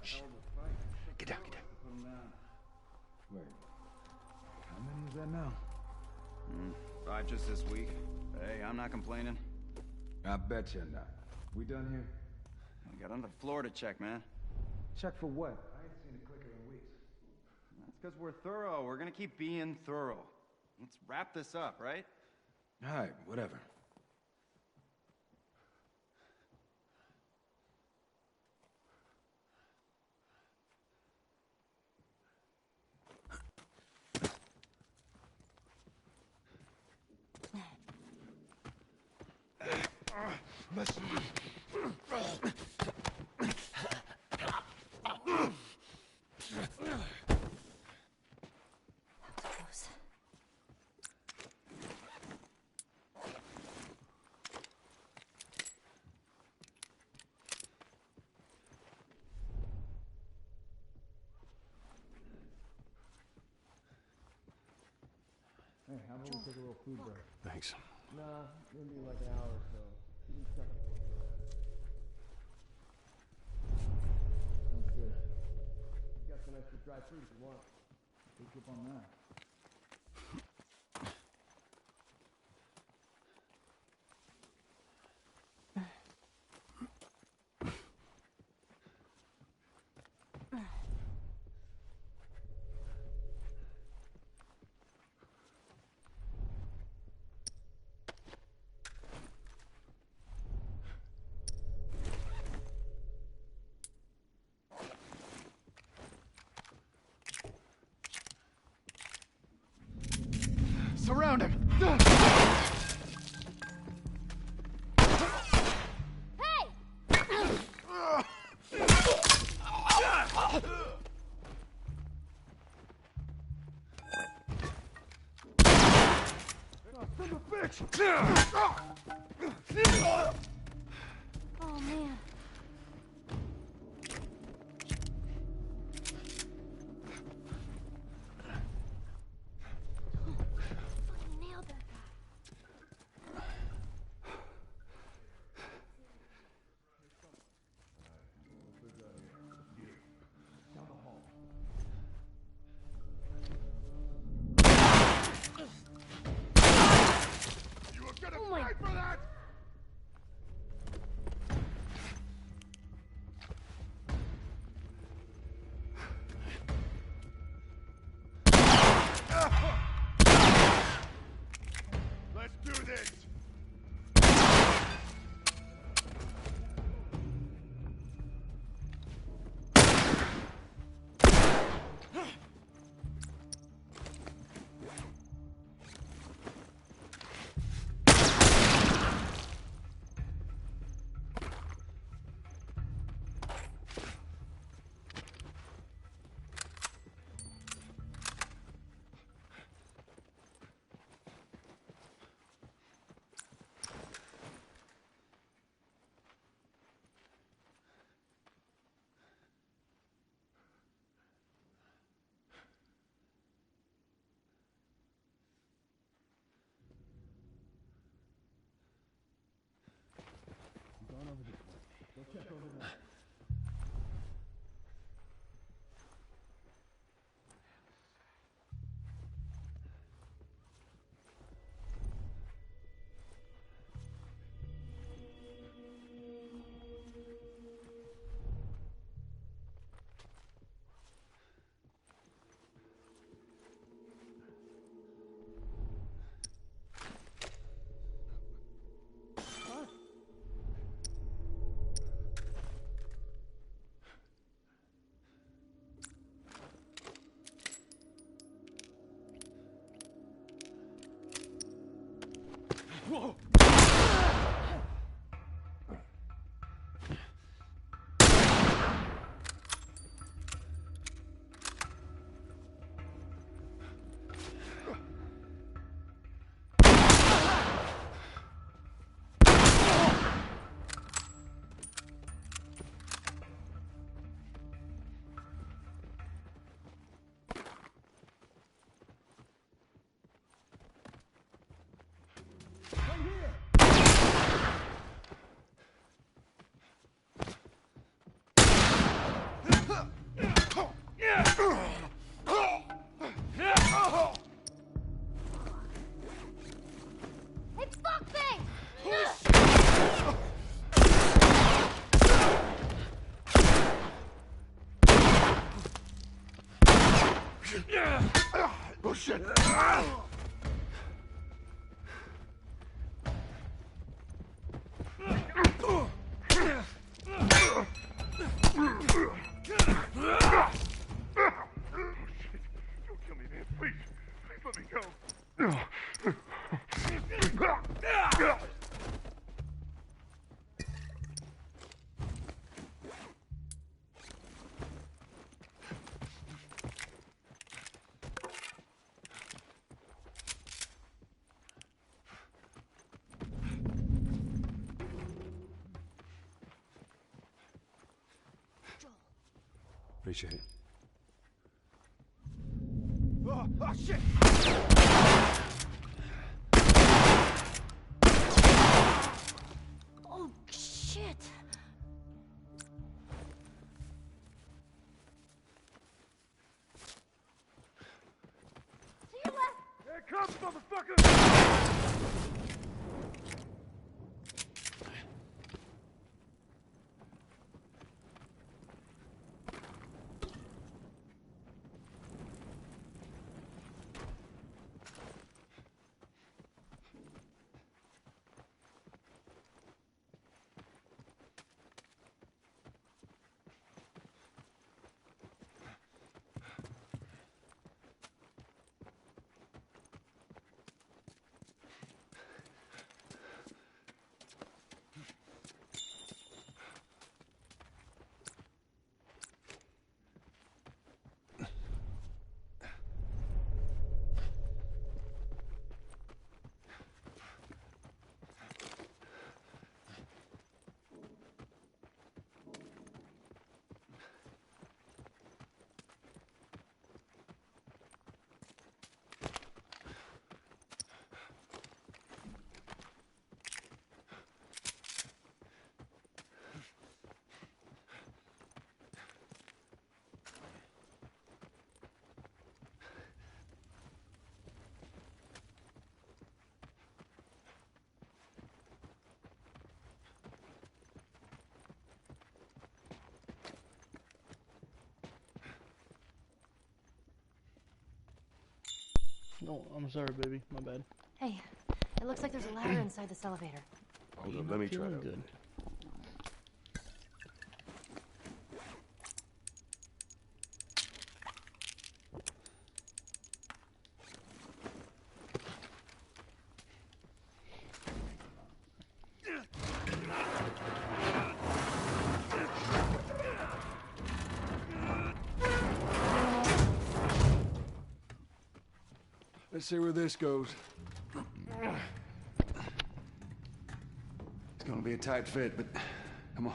Shh. Get down, get down. Wait, how many is that now? 5 just this week. Hey, I'm not complaining. I bet you're not. We done here? I got on the floor to check, man. Check for what? I ain't seen a clicker in weeks. That's because we're thorough. We're gonna keep being thorough. Let's wrap this up, right? All right, whatever. Hey, how about we take a little food break? Thanks. Nah, maybe like an hour or so. You can stuff it. Sounds good. You got some extra dry fruit if you want. Take you up on that. Surround him! Hey! Oh, man. Fucking nailed that guy. You were gonna Oh my- fight for that! Let's do this! Oh shit! Don't kill me, man. Please. Please let me go. Appreciate it. Oh shit! Oh, shit. To your left. Here it comes, motherfucker! No, I'm sorry, baby. My bad. Hey, it looks like there's a ladder inside this elevator. Hold You're up, not let me try feeling that. good. Let's see where this goes. It's gonna be a tight fit, but come on.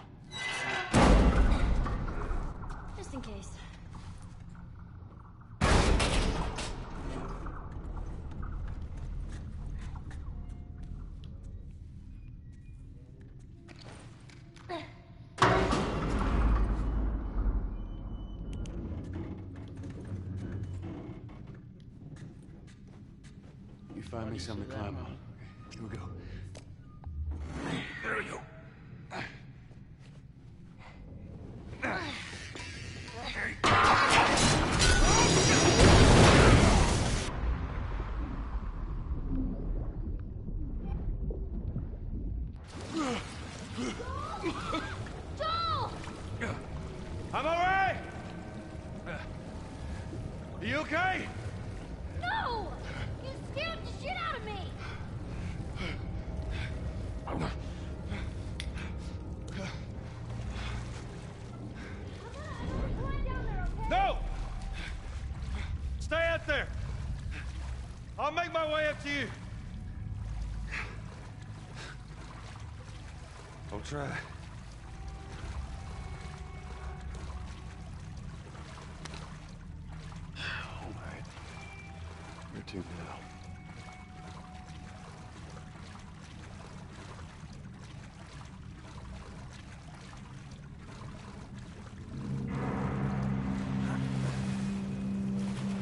Just in case. You find me something to climb on. Okay, here we go. There we go. Joel! I'm all right! Are you okay? No! You scared the shit out of me! Climb down there, okay? No! Stay out there! I'll make my way up to you. I'll try. All right. Where to now?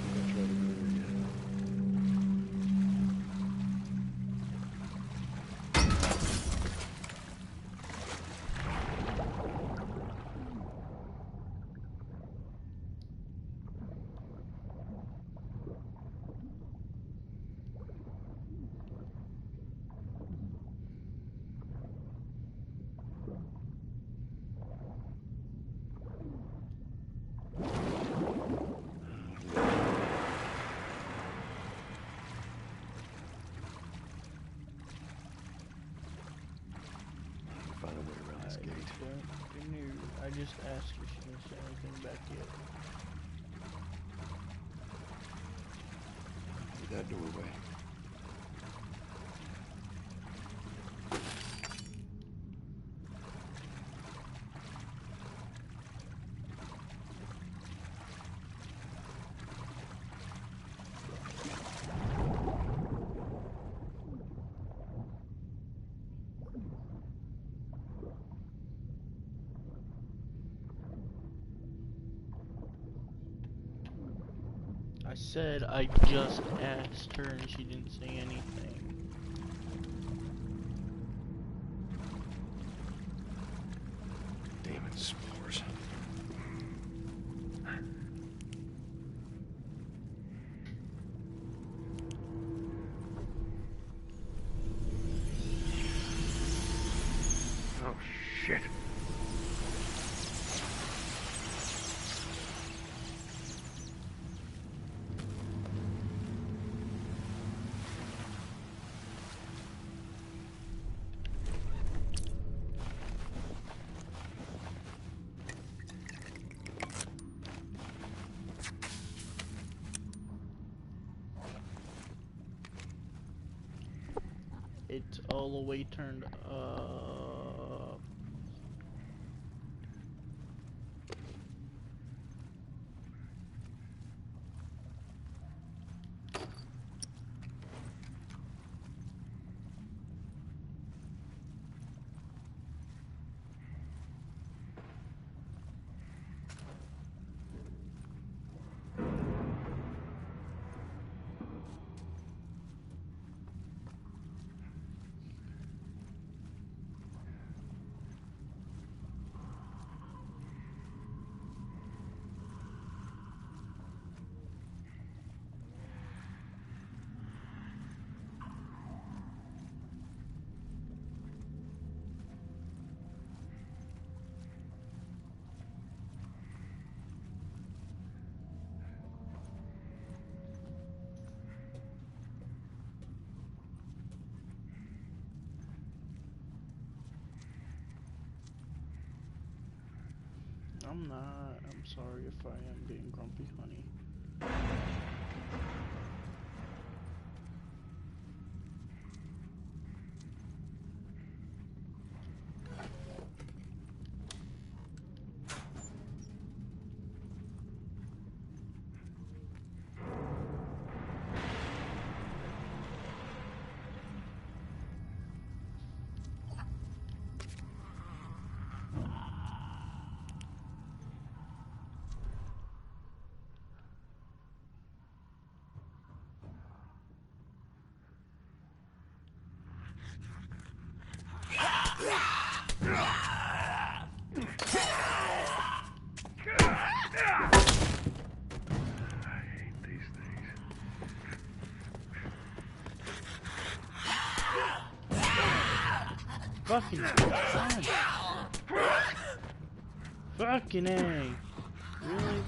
I'll try to go there again. just asked her, she didn't say anything back yet. Put that door away. I said I just asked her and she didn't say anything. Damn it, spores. Oh, shit. It's all the way turned up. I'm not. I'm sorry if I am being grumpy, honey. Fucking son. Fucking A. Really?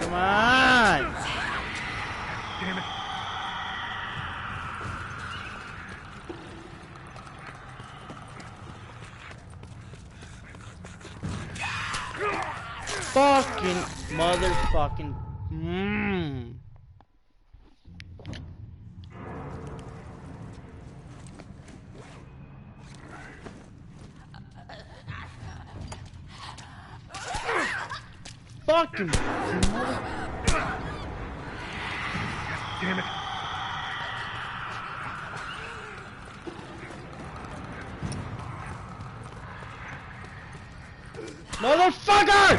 Come on! Damn it. Fucking motherfucking. Fucking mother. Damn it. Motherfucker!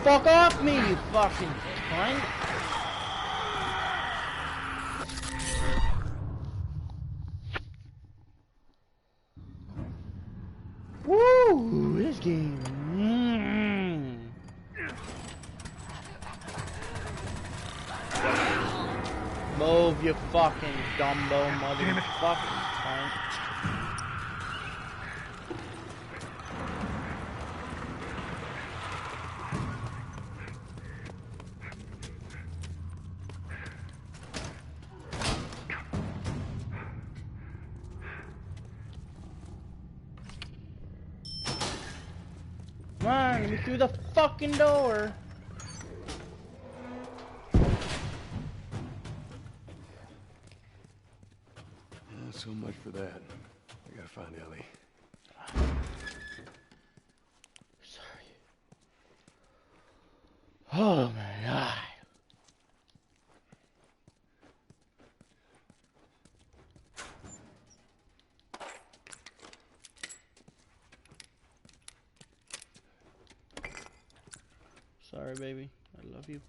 fuck off me, you fucking cunt. Woo! This game. Move, you fucking Dumbo motherfucking cunt. Come on, let me through the fucking door. So much for that. I gotta find Ellie. Sorry. Oh my god. Sorry, baby. I love you.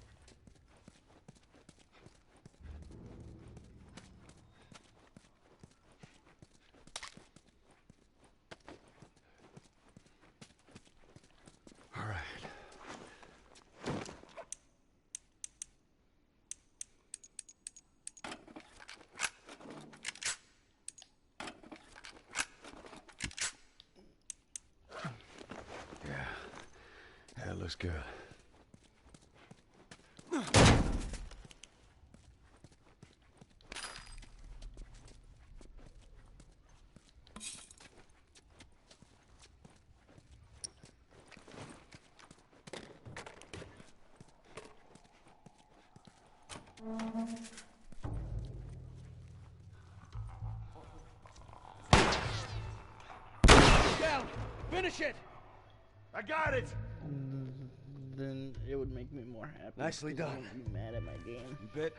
All right. Yeah. That looks good. Down! Finish it! I got it! Then it would make me more happy. Nicely 'cause I done. wouldn't be mad at my game. You bet.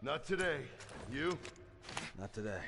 Not today. You? Not today.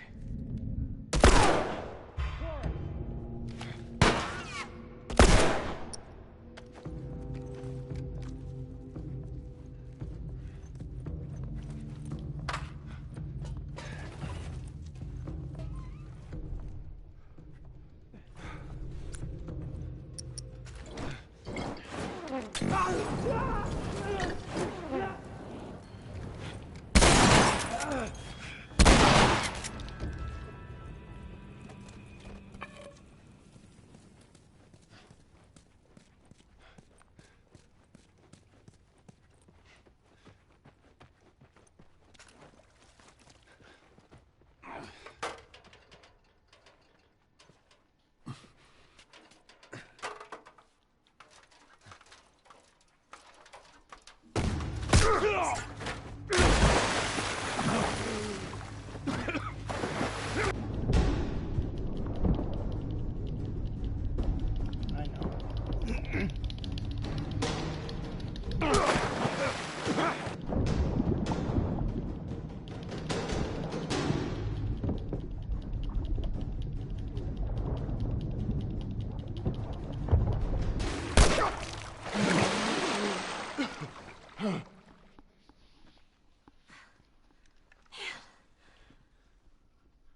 I know.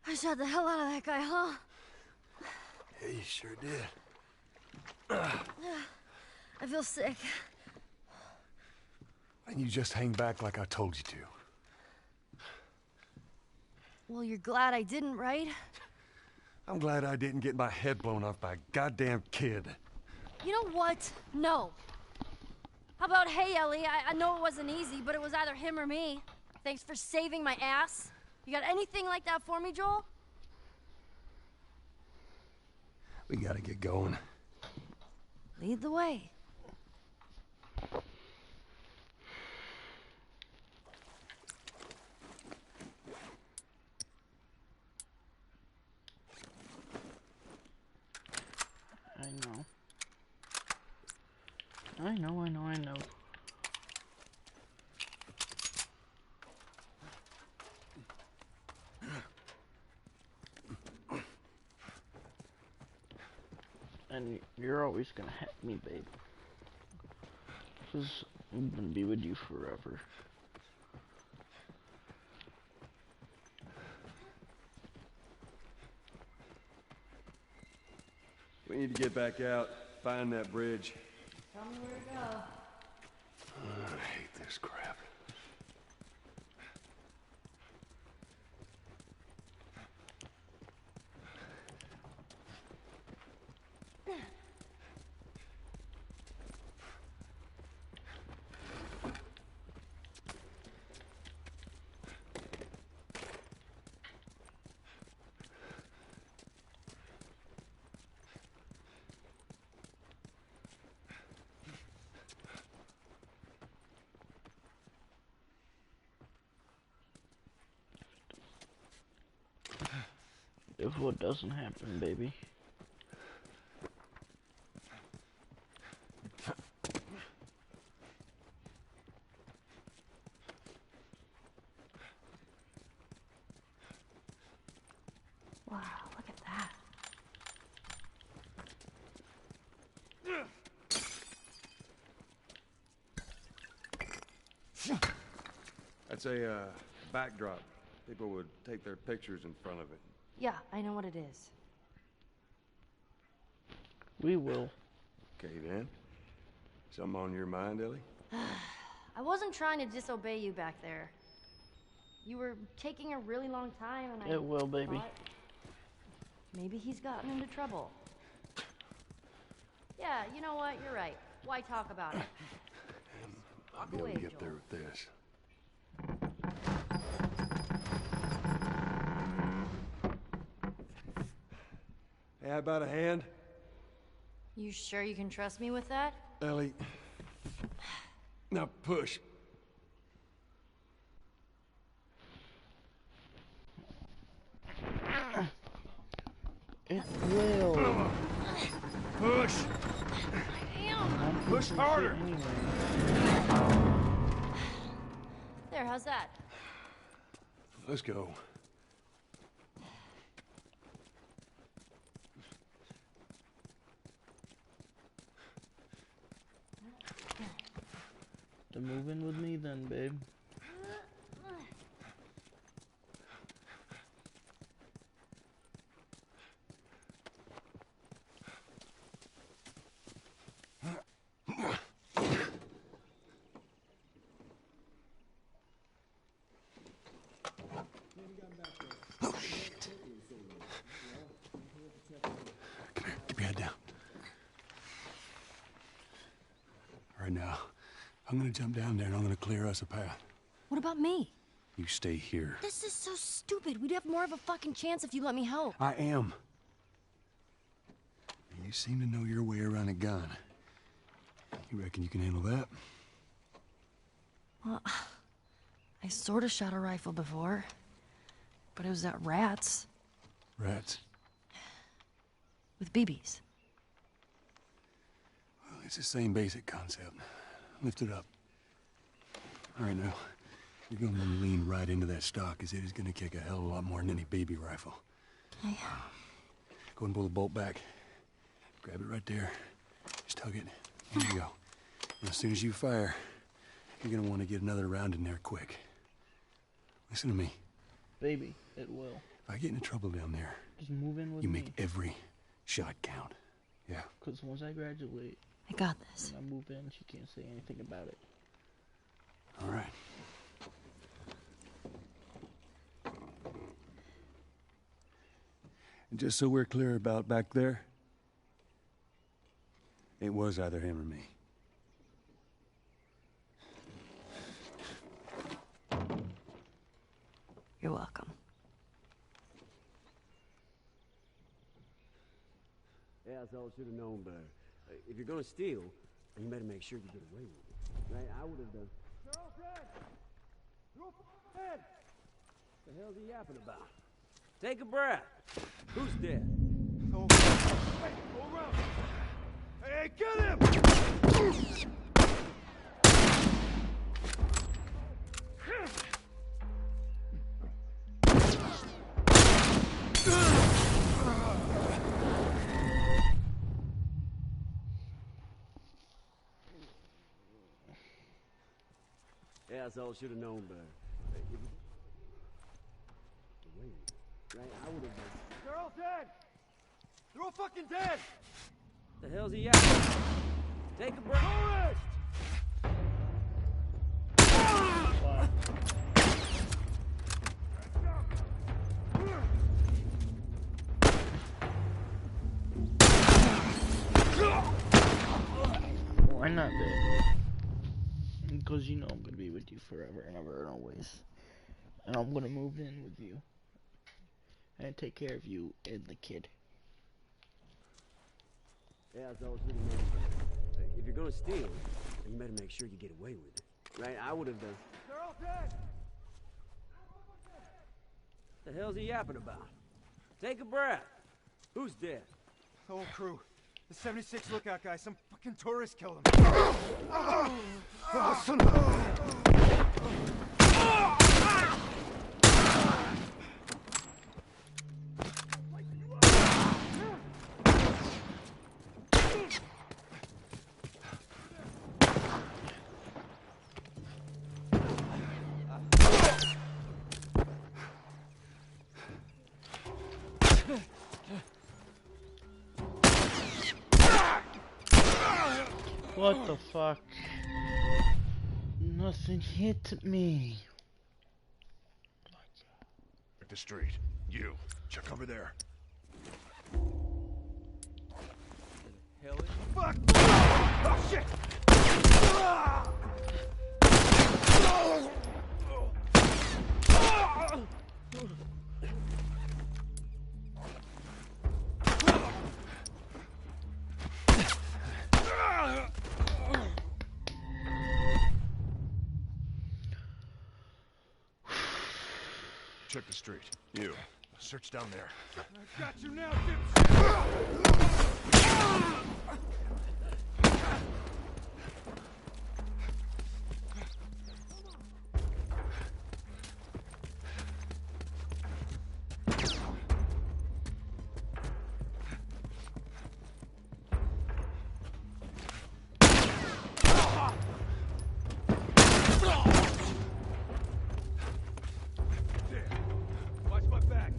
I shot the hell out of that guy, huh? Yeah, you sure did. I feel sick. Why didn't you just hang back like I told you to? Well, you're glad I didn't, right? I'm glad I didn't get my head blown off by a goddamn kid. You know what? No. How about, hey, Ellie, I know it wasn't easy, but it was either him or me. Thanks for saving my ass. You got anything like that for me, Joel? We gotta get going. Lead the way. I know. And you're always gonna have me, babe. Because I'm gonna be with you forever. We need to get back out, find that bridge. Tell me where to go. I hate this crap. If what doesn't happen, baby. Wow, look at that. That's a backdrop. People would take their pictures in front of it. Yeah, I know what it is. We will. Okay, then. Something on your mind, Ellie? I wasn't trying to disobey you back there. You were taking a really long time, and It will, baby. thought maybe he's gotten into trouble. Yeah, you know what? You're right. Why talk about it? I'll be able to get there with this. Hey, how about a hand? You sure you can trust me with that? Ellie. Now push. It will. Push! Damn! Push harder! There, how's that? Let's go. To move in with me then, babe. Oh, shit. Come here, keep your head down. All right, now, I'm gonna jump down there and I'm gonna clear us a path. What about me? You stay here. This is so stupid. We'd have more of a fucking chance if you let me help. I am. You seem to know your way around a gun. You reckon you can handle that? Well, I sort of shot a rifle before, but it was at rats Rats. with BBs. Well, it's the same basic concept. Lift it up. All right, now. You're gonna want to lean right into that stock, because it is gonna kick a hell of a lot more than any baby rifle. Okay. Go and pull the bolt back. Grab it right there. Just tug it. There you go. And as soon as you fire, you're gonna want to get another round in there quick. Listen to me. Baby, it will. If I get into trouble down there, Just move in with you me. make every shot count. Yeah. Because once I graduate I got this. and I move in, she can't say anything about it. All right. And just so we're clear about back there, it was either him or me. You're welcome. Yeah, that's all I should have known better. If you're gonna steal, you better make sure you get away with it. Right? I would have done. What the hell's he yapping about? Take a breath. Who's dead? Oh, hey, go around. Hey, get him! Asshole should have known better. Right, I would have been. They're all dead! They're all fucking dead! The hell's he at? Take a break. Tourist! Why not, babe? Because you know I'm gonna be with you forever and ever and always. And I'm gonna move in with you. And take care of you and the kid. Asshole should have known better. If you're gonna steal, then you better make sure you get away with it. Right, I would have done. They're all dead! The hell's he yapping about? Take a breath. Who's dead? The whole crew. The 76 lookout guy. Some fucking tourist killed him. Son What the fuck? Nothing hit me. At the street. You. Check over there. hell is... Fuck! Oh, shit! Check the street. You. Search down there. I got you now, dipshit! Watch my back.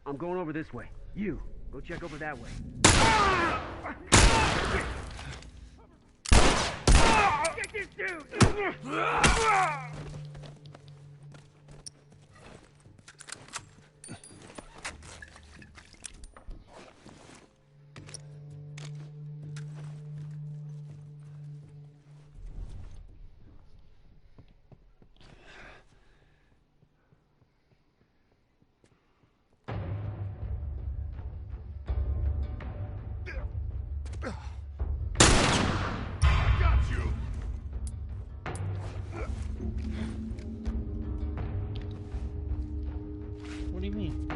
I'm going over this way. You, go check over that way. Get this dude! What do you mean?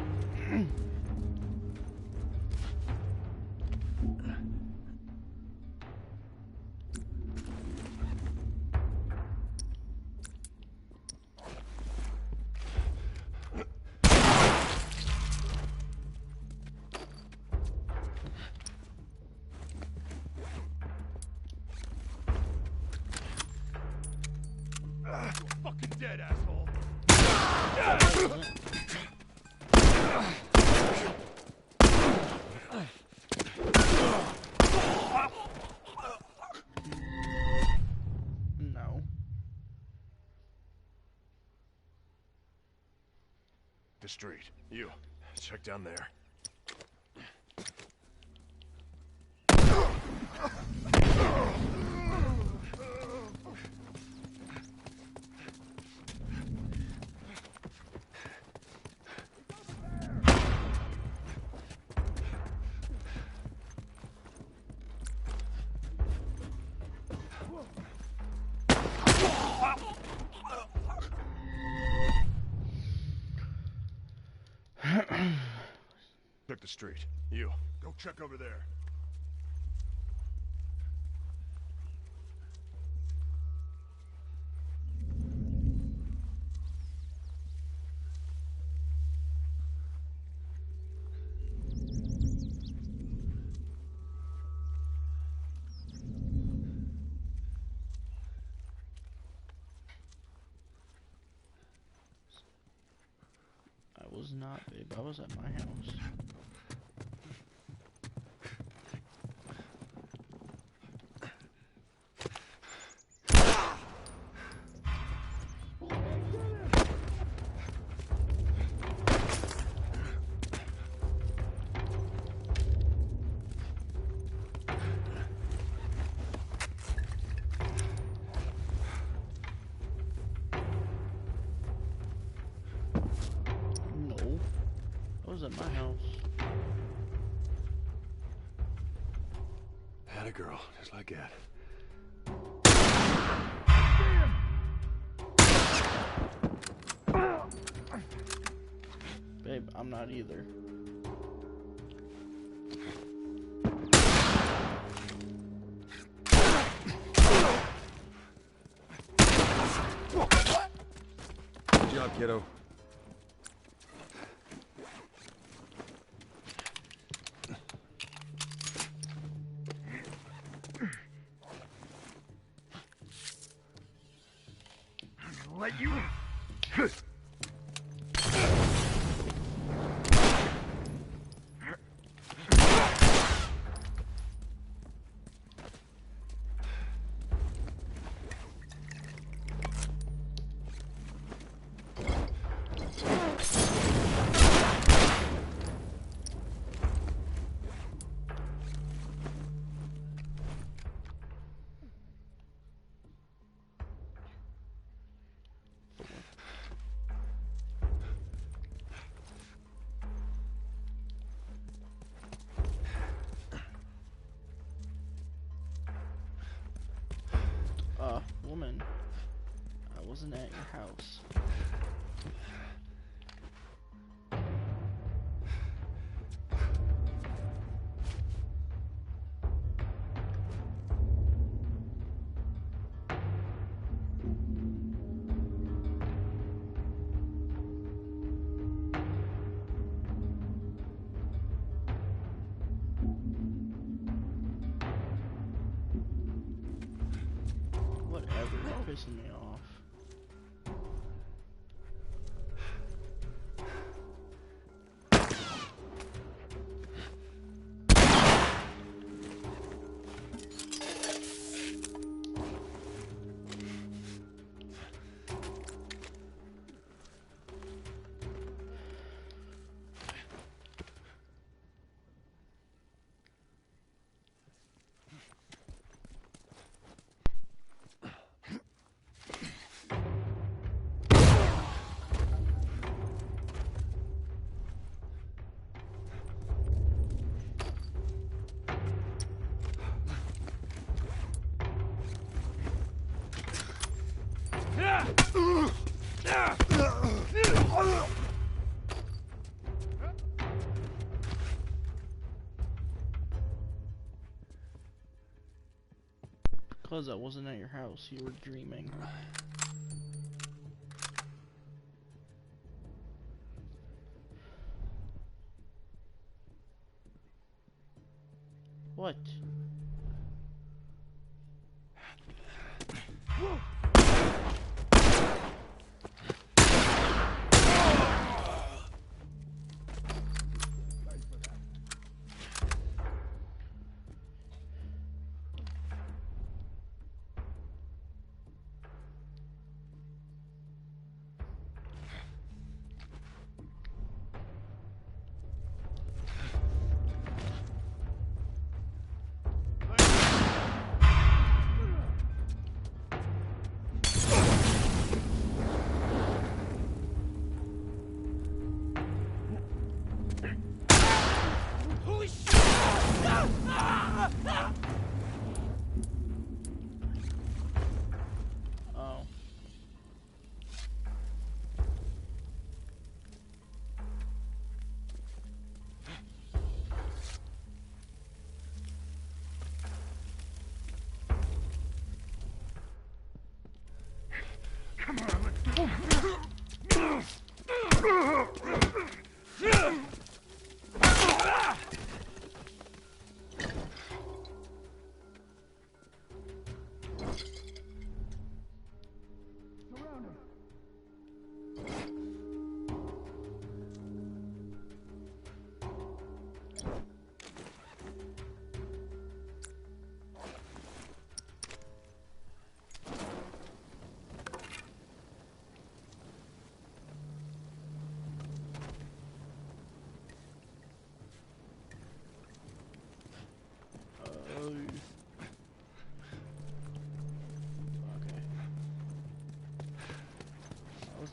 Fucking dead, asshole. No. The street. You. Check down there. street. You, go check over there. I was not, babe. I was at my house. At my house. Had a girl, just like that. Babe, I'm not either. Good job, kiddo. Let you. Woman, I wasn't at your house. Whatever, you're pissing me off. Because I wasn't at your house, you were dreaming. What?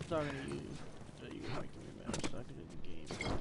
talking to you. That you were making me mad. I was talking to the game.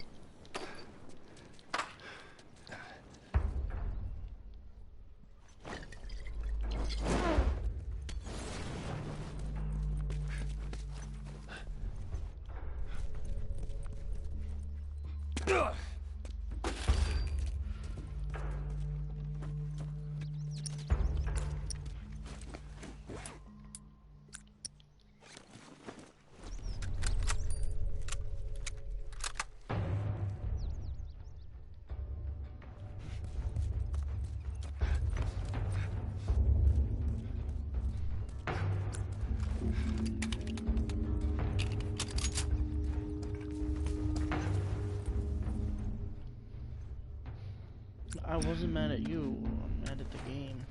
I wasn't mad at you, I'm mad at the game.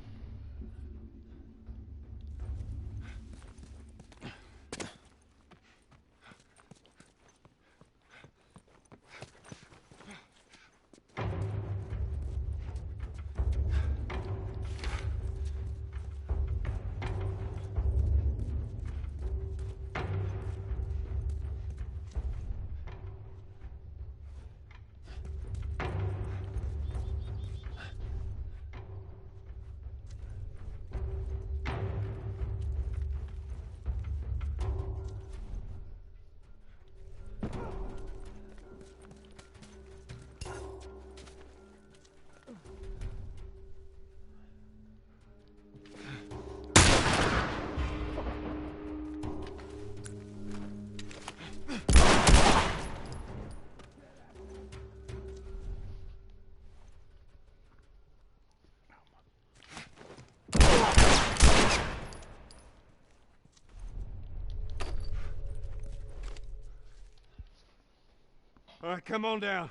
All right, come on down.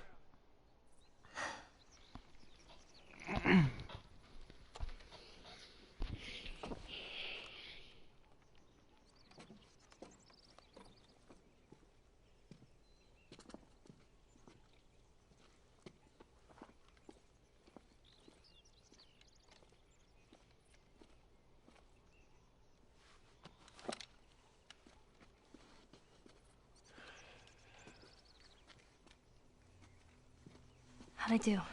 How'd I do? How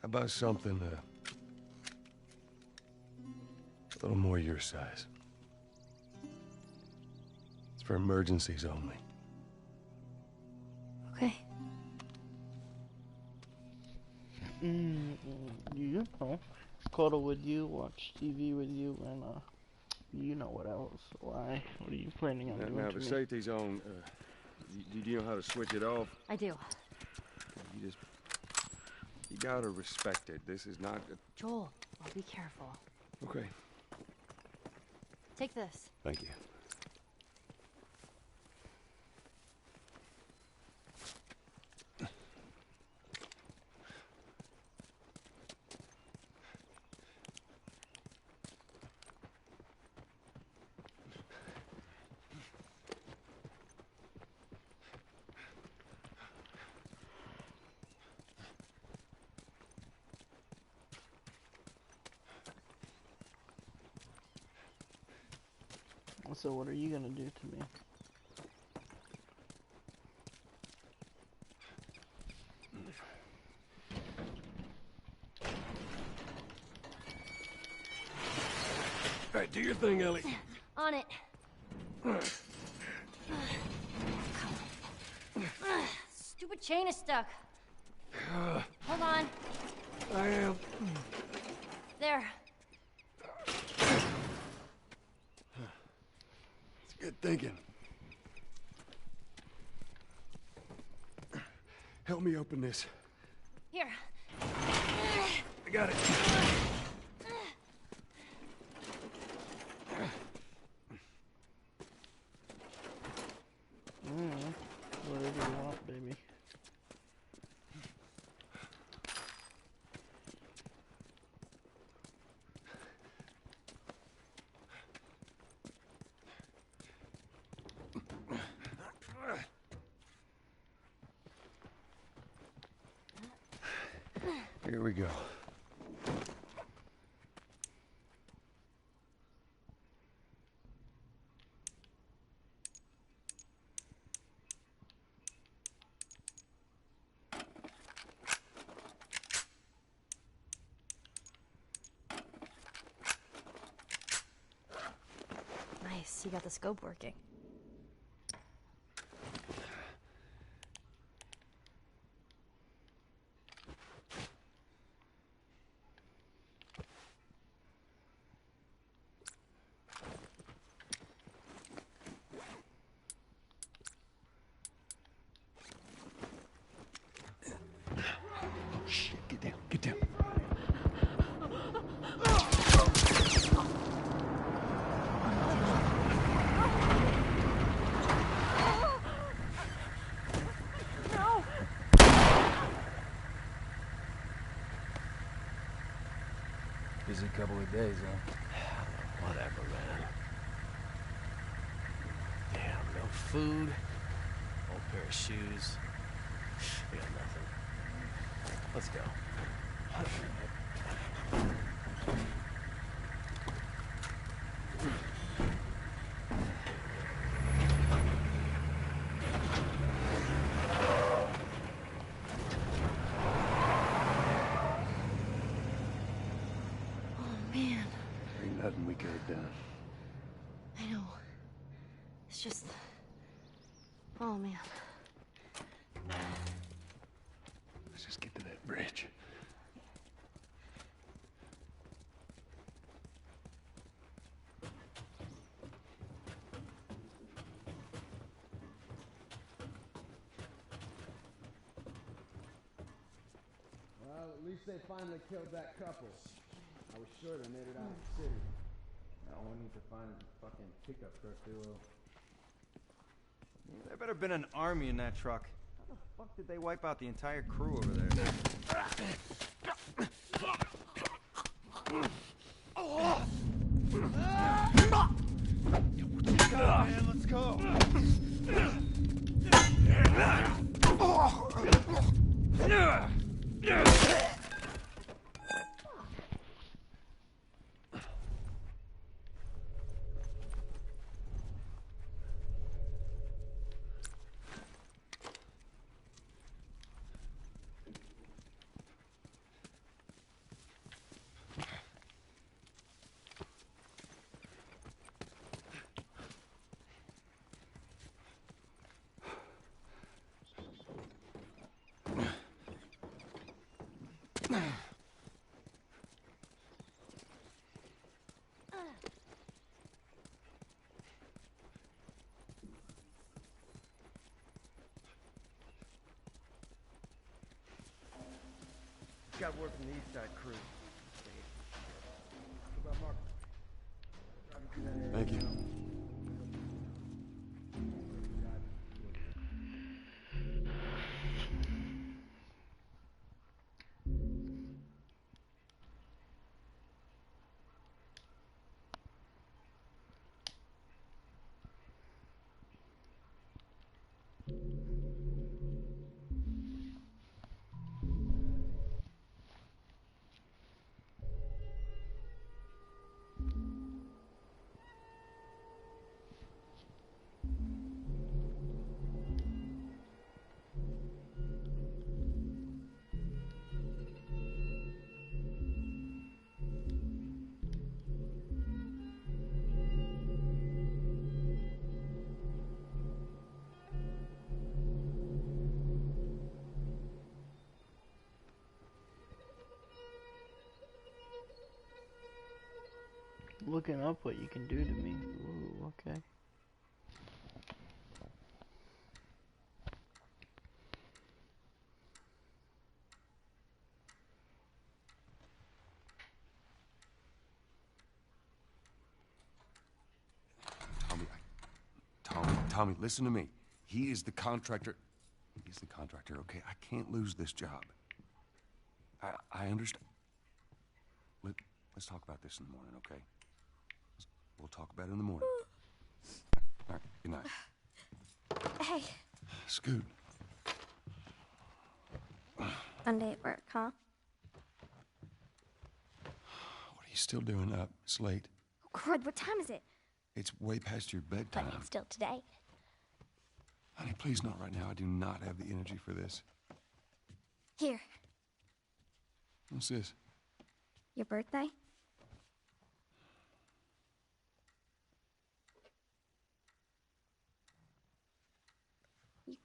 about something a little more your size? It's for emergencies only. Okay. You know, cuddle with you, watch TV with you, and you know what else? Why? What are you planning on doing Now to the me? safety's on. Do you know how to switch it off? I do. You gotta respect it. This is not. Joel, I'll be careful. Okay. Take this. Thank you. So what are you gonna do to me? All right, do your thing, Ellie. On it. Stupid chain is stuck. Hold on. I am. There. Good thinking. Help me open this. Here. I got it. Whatever you want, baby. Here we go. you got the scope working. Shit, get down, get down. Busy couple of days, huh? Whatever, man. Damn, no food, old pair of shoes. We got nothing. Let's go. Man, Ain't nothing we could have done. I know. It's just... Oh, man. Let's just get to that bridge. Well, at least they finally killed that couple. I was sure they made it out of the city. Now all we need to find is a fucking pickup truck to... There better been an army in that truck. How the fuck did they wipe out the entire crew over there? Come on, man, let's go. Got word from the East Side crew. What about Mark? Thank you. Looking up what you can do to me. Ooh, okay. Tommy, listen to me. He is the contractor. He's the contractor, okay? I can't lose this job. I understand. Let's talk about this in the morning, okay? We'll talk about it in the morning. All right, good night. Hey. Scoot. Monday at work, huh? What are you still doing up? It's late. Oh, crud, what time is it? It's way past your bedtime. But it's still today. Honey, please not right now. I do not have the energy for this. Here, What's this? your birthday?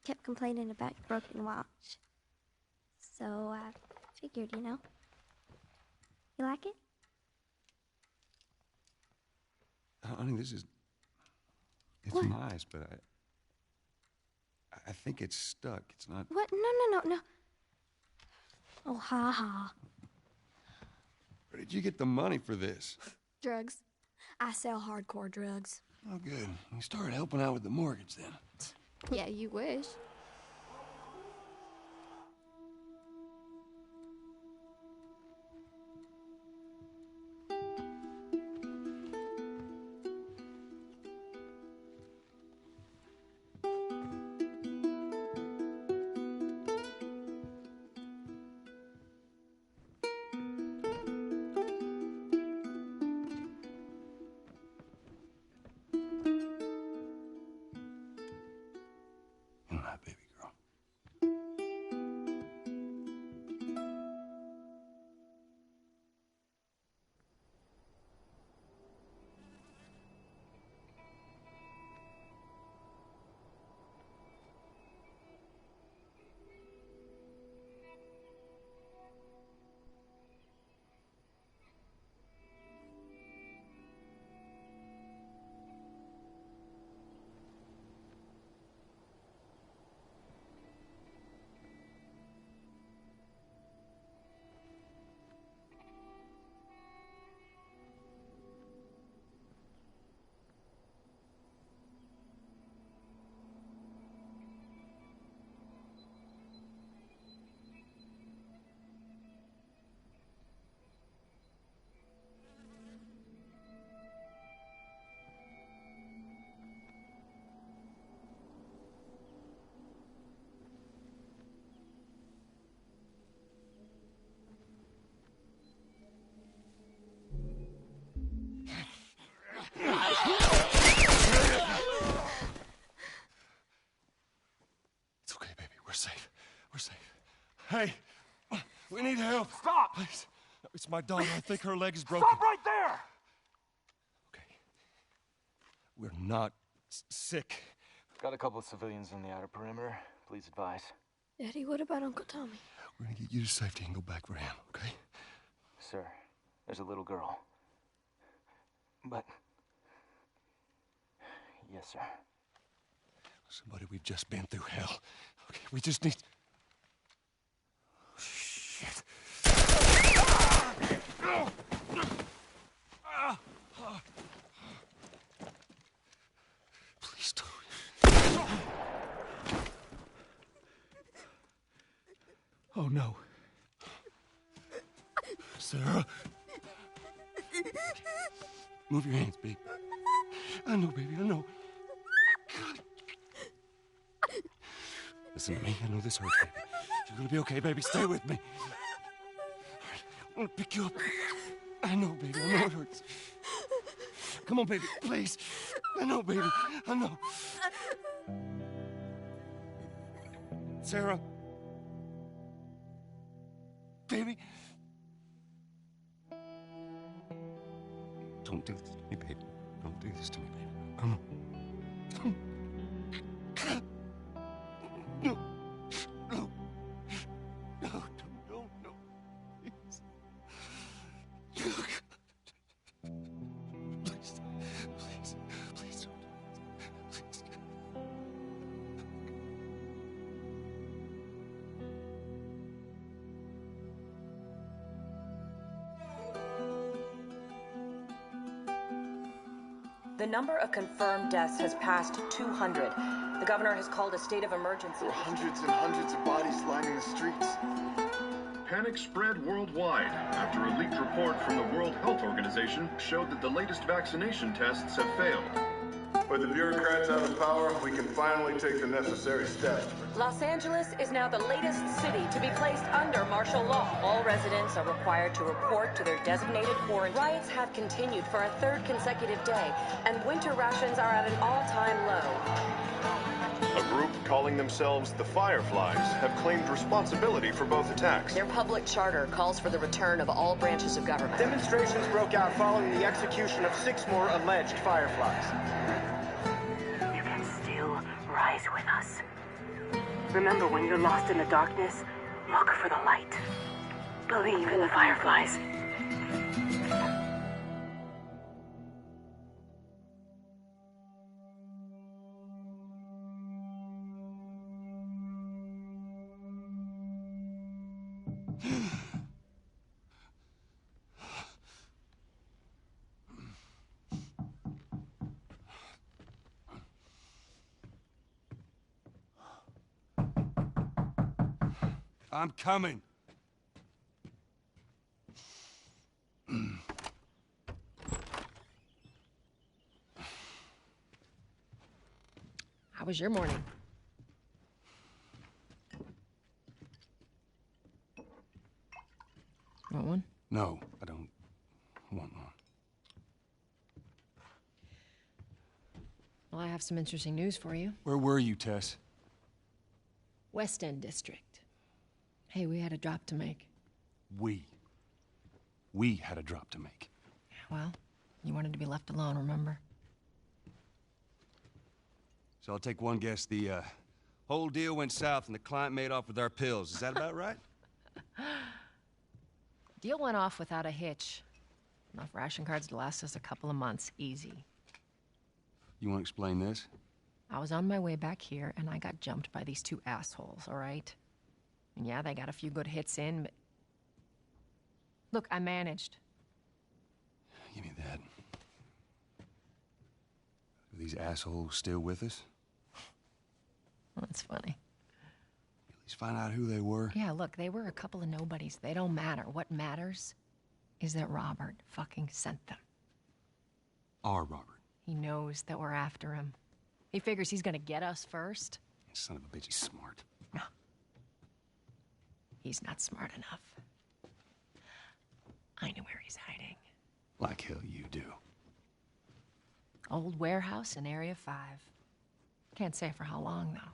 kept complaining about your broken watch. So I figured, you know. You like it? Honey, this is... It's What? nice, but I think it's stuck. It's not... What? No. Oh, ha ha. Where did you get the money for this? Drugs. I sell hardcore drugs. Oh, good. You started helping out with the mortgage, then. Yeah, you wish. Good night, baby girl. It's okay, baby. We're safe. We're safe. Hey, we need help. Stop! Please. It's my daughter. I think her leg is broken. Stop right there! Okay. We're not sick. Got a couple of civilians on the outer perimeter. Please advise. Daddy, what about Uncle Tommy? We're gonna get you to safety and go back for him, okay? Sir, there's a little girl. But... Yes, sir. Somebody, we've just been through hell. Okay, we just need... Shit. Please don't. Oh, no. Sarah. Move your hands, baby. I know, baby, I know. God. Listen to me. I know this hurts, baby. You're gonna be okay, baby. Stay with me. All right, I'm gonna pick you up. I know, baby. I know it hurts. Come on, baby. Please. I know, baby. I know. Sarah. Baby. Don't do this to me, baby. Don't do this to me, baby. Come on. No. No. No, no. Please. Please don't. Please. The number of confirmed deaths has passed 200. The governor has called a state of emergency. There are hundreds and hundreds of bodies lining the streets. Panic spread worldwide after a leaked report from the World Health Organization showed that the latest vaccination tests have failed. With the bureaucrats out of power, we can finally take the necessary steps. Los Angeles is now the latest city to be placed under martial law. All residents are required to report to their designated quarantine. Riots have continued for a third consecutive day, and winter rations are at an all-time low. A group calling themselves the Fireflies have claimed responsibility for both attacks. Their public charter calls for the return of all branches of government. Demonstrations broke out following the execution of 6 more alleged Fireflies. You can still rise with us. Remember, when you're lost in the darkness, look for the light. Believe in the fireflies. I'm coming. How was your morning? Want one? No, I don't want one. Well, I have some interesting news for you. Where were you, Tess? West End District. Hey, we had a drop to make. We had a drop to make. Well, you wanted to be left alone, remember? So I'll take one guess. The whole deal went south and the client made off with our pills. Is that about right? Deal went off without a hitch. Enough ration cards to last us a couple of months, easy. You want to explain this? I was on my way back here, and I got jumped by these two assholes, all right? And yeah, they got a few good hits in, but... Look, I managed. Give me that. Are these assholes still with us? Well, that's funny. At least find out who they were. Yeah, look, they were a couple of nobodies. They don't matter. What matters is that Robert fucking sent them. Our Robert. He knows that we're after him. He figures he's gonna get us first. Son of a bitch, he's smart. No. He's not smart enough. I know where he's hiding. Like hell you do. Old warehouse in Area 5. Can't say for how long, though.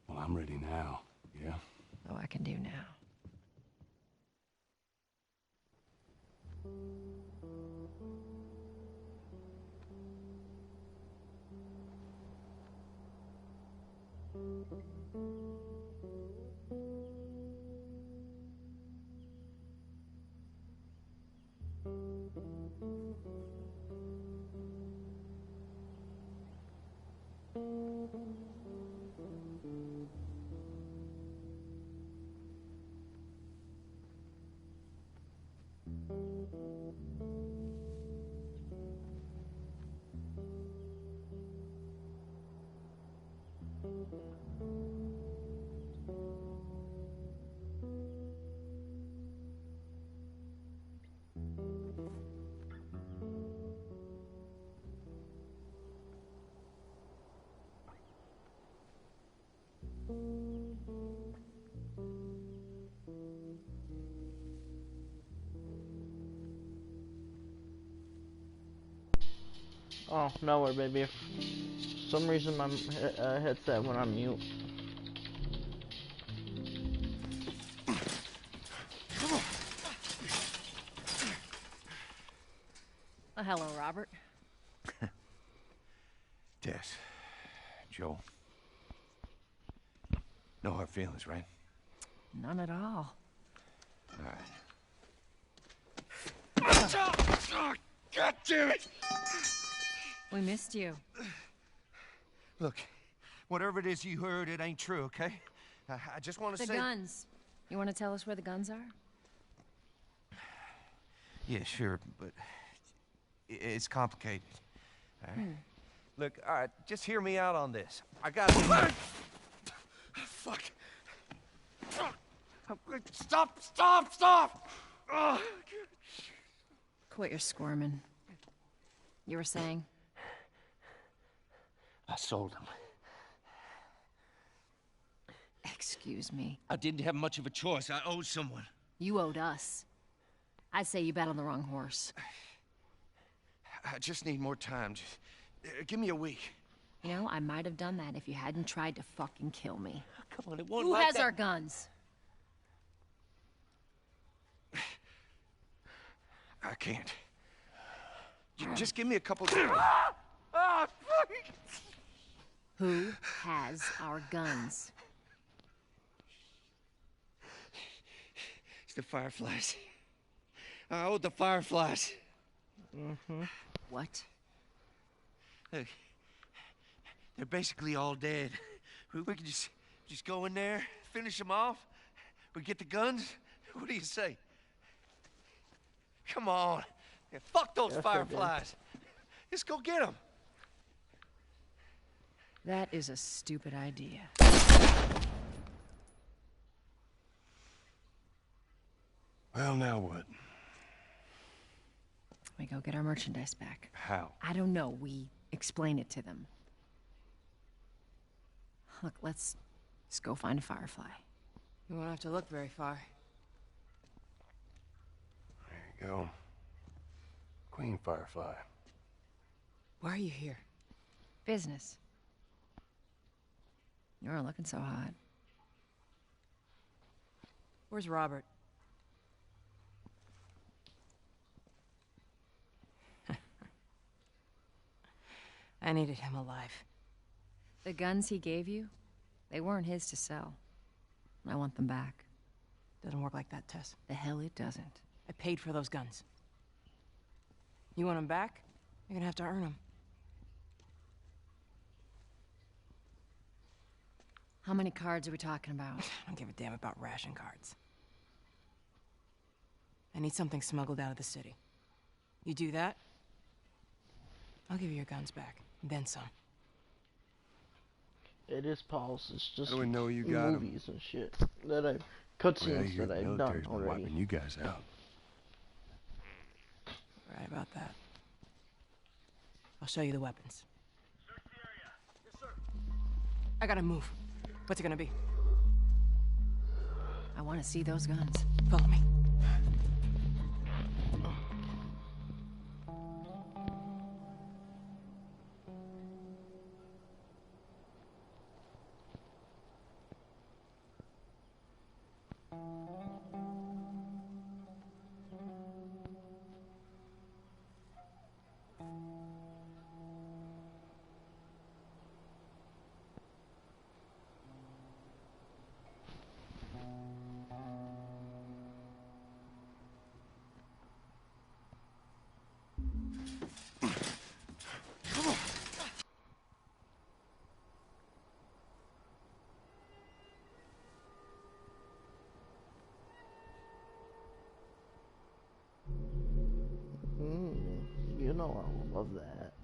Well, I'm ready now, yeah? Oh, I can do now. Oh, nowhere, baby. For some reason my headset went on mute. Well, hello, Robert. Tess, Joe. No hard feelings, right? None at all. All right. Oh, God damn it! We missed you. Look, whatever it is you heard, it ain't true, okay? I just want to say... The guns. You want to tell us where the guns are? Yeah, sure, but it's complicated. All right? Look, all right, just hear me out on this. I got... Fuck. Stop! Oh. Quit your squirming. You were saying? I sold him. Excuse me. I didn't have much of a choice. I owed someone. You owed us. I'd say you bet on the wrong horse. I just need more time. Just, give me a week. You know, I might have done that if you hadn't tried to fucking kill me. Come on, it won't Who like has that. our guns? I can't. Just give me a couple... Who has our guns? It's the Fireflies. Oh, the Fireflies. Mm-hmm. What? Look, they're basically all dead. We could just go in there, finish them off. We get the guns. What do you say? Come on. Yeah, fuck those Fireflies. Let's go get them. That is a stupid idea. Well, now what? We go get our merchandise back. How? I don't know. We explain it to them. Look, let's go find a Firefly. You won't have to look very far. There you go. Queen Firefly. Why are you here? Business. You aren't looking so hot. Where's Robert? I needed him alive. The guns he gave you, they weren't his to sell. I want them back. Doesn't work like that, Tess. The hell it doesn't. I paid for those guns. You want them back? You're gonna have to earn them. How many cards are we talking about? I don't give a damn about ration cards. I need something smuggled out of the city. You do that, I'll give you your guns back. Then some. It is Paul's. It's just How do we know you got 'em? movies and shit that I've cutscenes that I've done already. Wiping you guys out. Right about that. I'll show you the weapons. I gotta move. What's it gonna be? I want to see those guns. Follow me. You know I love that.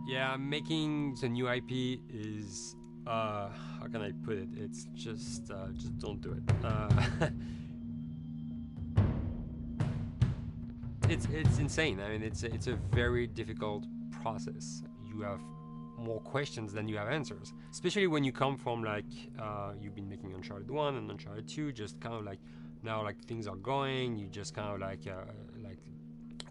Yeah, making the new IP is, how can I put it? It's just don't do it. It's insane. I mean, it's a very difficult process. You have more questions than you have answers, especially when you come from like you've been making Uncharted 1 and Uncharted 2, just kind of like now like things are going, you just kind of like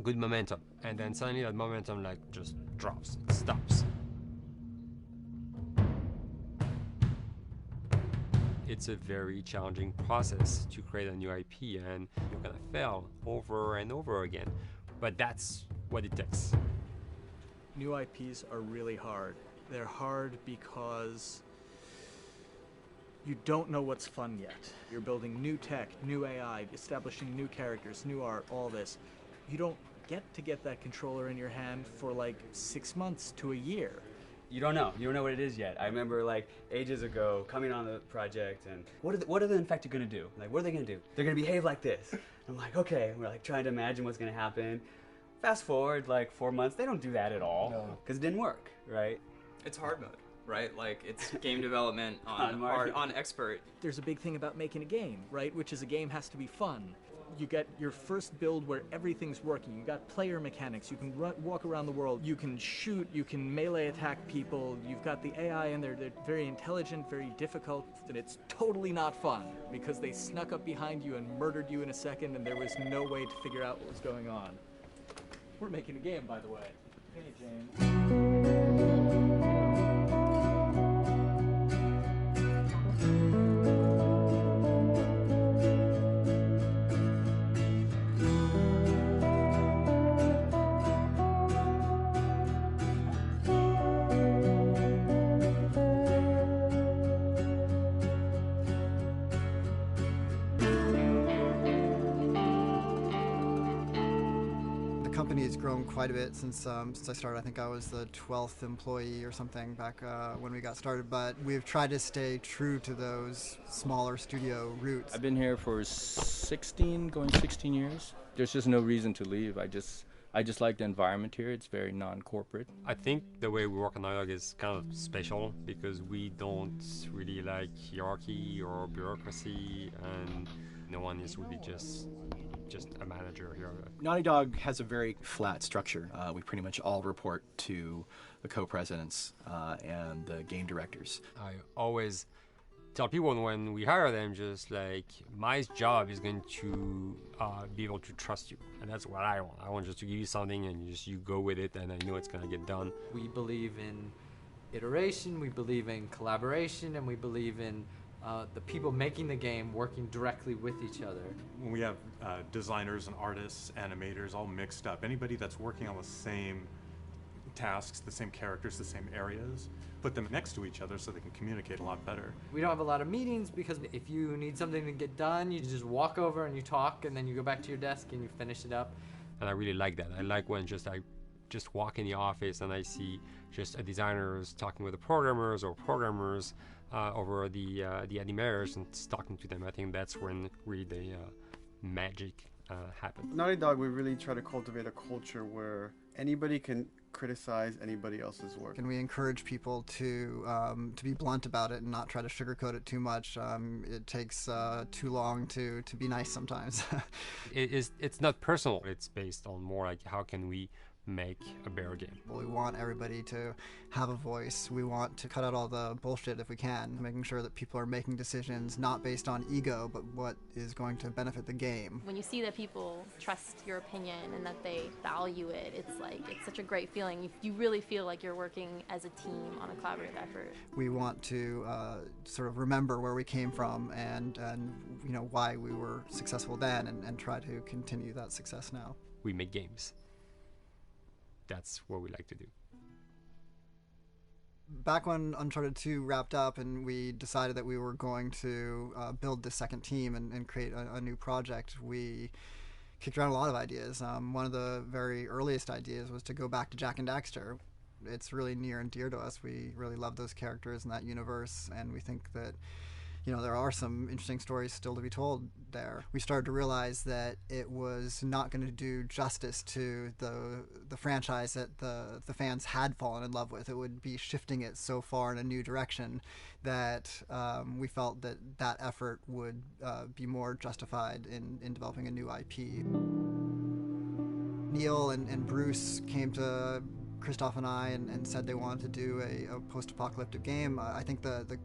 good momentum, and then suddenly that momentum like just drops, it stops. It's a very challenging process to create a new IP, and you're gonna fail over and over again, but that's what it takes. New IPs are really hard. They're hard because you don't know what's fun yet. You're building new tech, new AI, establishing new characters, new art, all this. You don't get that controller in your hand for like 6 months to a year. You don't know what it is yet. I remember like ages ago coming on the project and what are the infected gonna do? Like, what are they gonna do? They're gonna behave like this. I'm like, okay, we're like trying to imagine what's gonna happen. Fast forward like 4 months, they don't do that at all because it didn't work, right? It's hard mode, right? Like it's game development on expert. There's a big thing about making a game, right? Which is a game has to be fun. You get your first build where everything's working. You got player mechanics. You can walk around the world. You can shoot. You can melee attack people. You've got the AI in there. They're very intelligent, very difficult, and it's totally not fun because they snuck up behind you and murdered you in a second, and there was no way to figure out what was going on. We're making a game, by the way. Hey, James. company has grown quite a bit since I started. I think I was the 12th employee or something back when we got started, but we've tried to stay true to those smaller studio roots. I've been here for 16 years. There's just no reason to leave. I just like the environment here. It's very non-corporate. I think the way we work on Naughty Dog is kind of special because we don't really like hierarchy or bureaucracy, and no one is really just a manager here. Naughty Dog has a very flat structure. We pretty much all report to the co-presidents and the game directors. I always tell people when we hire them, just like, my job is going to be able to trust you, and that's what I want. I want just to give you something and you go with it, and I know it's going to get done. We believe in iteration, we believe in collaboration, and we believe in the people making the game working directly with each other. When we have designers and artists, animators all mixed up, anybody that's working on the same tasks, the same characters, the same areas, put them next to each other so they can communicate a lot better. We don't have a lot of meetings because if you need something to get done, you just walk over and you talk, and then you go back to your desk and you finish it up. And I really like that. I like when I just walk in the office and I see just designers talking with the programmers or programmers over the animators and talking to them. I think that's when really the magic happens. Naughty Dog, we really try to cultivate a culture where anybody can criticize anybody else's work. And we encourage people to be blunt about it and not try to sugarcoat it too much. It takes too long to be nice sometimes. It's not personal. It's based on more like how can we make a better game. We want everybody to have a voice. We want to cut out all the bullshit if we can, making sure that people are making decisions not based on ego, but what is going to benefit the game. When you see that people trust your opinion and that they value it, it's such a great feeling. You really feel like you're working as a team on a collaborative effort. We want to sort of remember where we came from and you know why we were successful then, and try to continue that success now. We make games. That's what we like to do. Back when Uncharted 2 wrapped up and we decided that we were going to build this second team and create a new project, we kicked around a lot of ideas. One of the very earliest ideas was to go back to Jak and Daxter. It's really near and dear to us. We really love those characters in that universe, and we think that there are some interesting stories still to be told there. We started to realize that it was not going to do justice to the franchise that the fans had fallen in love with. It would be shifting it so far in a new direction that we felt that effort would be more justified in developing a new IP. Neil and Bruce came to Christoph and I and said they wanted to do a post-apocalyptic game. I think the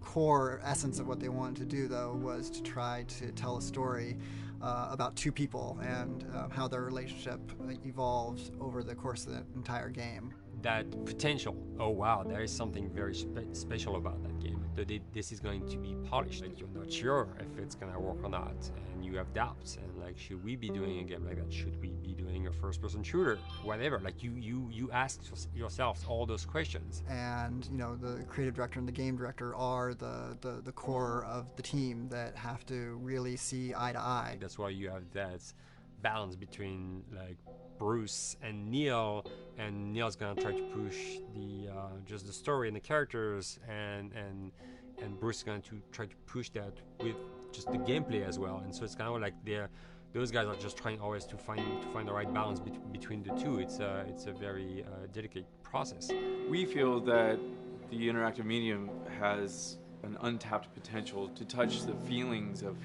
core essence of what they wanted to do, though, was to try to tell a story about two people and how their relationship evolved over the course of the entire game. That potential, oh wow, there is something very special about that game. This is going to be polished. Like, you're not sure if it's gonna work or not, and you have doubts. And like, should we be doing a game like that? Should we be doing a first-person shooter? Whatever. Like, you ask yourselves all those questions. And the creative director and the game director are the core of the team that have to really see eye to eye. That's why you have that balance between like Bruce and Neil, and Neil's gonna try to push just the story and the characters, and Bruce is going to try to push that with just the gameplay as well. And so it's kind of like those guys are just trying always to find the right balance between the two. It's a very delicate process. We feel that the interactive medium has an untapped potential to touch the feelings of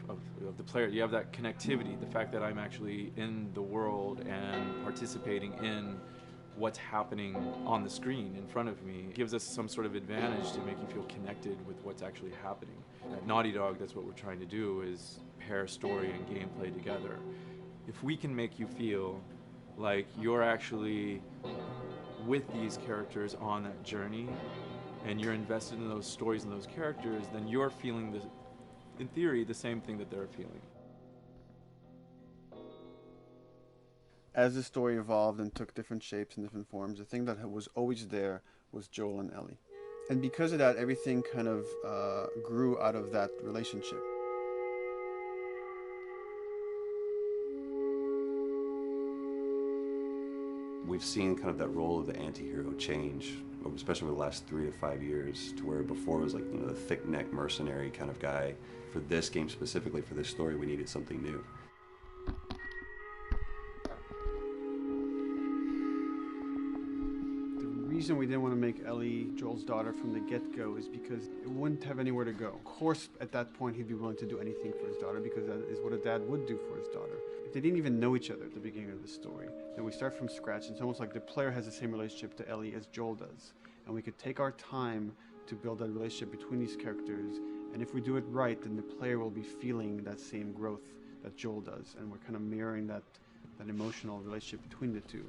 the player. You have that connectivity, the fact that I'm actually in the world and participating in what's happening on the screen in front of me gives us some sort of advantage to make you feel connected with what's actually happening. At Naughty Dog, that's what we're trying to do, is pair story and gameplay together. If we can make you feel like you're actually with these characters on that journey, and you're invested in those stories and those characters, then you're feeling, in theory, the same thing that they're feeling. As the story evolved and took different shapes and different forms, the thing that was always there was Joel and Ellie. And because of that, everything kind of grew out of that relationship. We've seen kind of that role of the anti-hero change, especially over the last 3 to 5 years, to where before it was like, you know, the thick-neck mercenary kind of guy. For this game specifically, for this story, we needed something new. The reason we didn't want to make Ellie Joel's daughter from the get-go is because it wouldn't have anywhere to go. Of course, at that point, he'd be willing to do anything for his daughter because that is what a dad would do for his daughter. If they didn't even know each other at the beginning of the story, then we start from scratch. It's almost like the player has the same relationship to Ellie as Joel does. And we could take our time to build that relationship between these characters. And if we do it right, then the player will be feeling that same growth that Joel does. And we're kind of mirroring that emotional relationship between the two.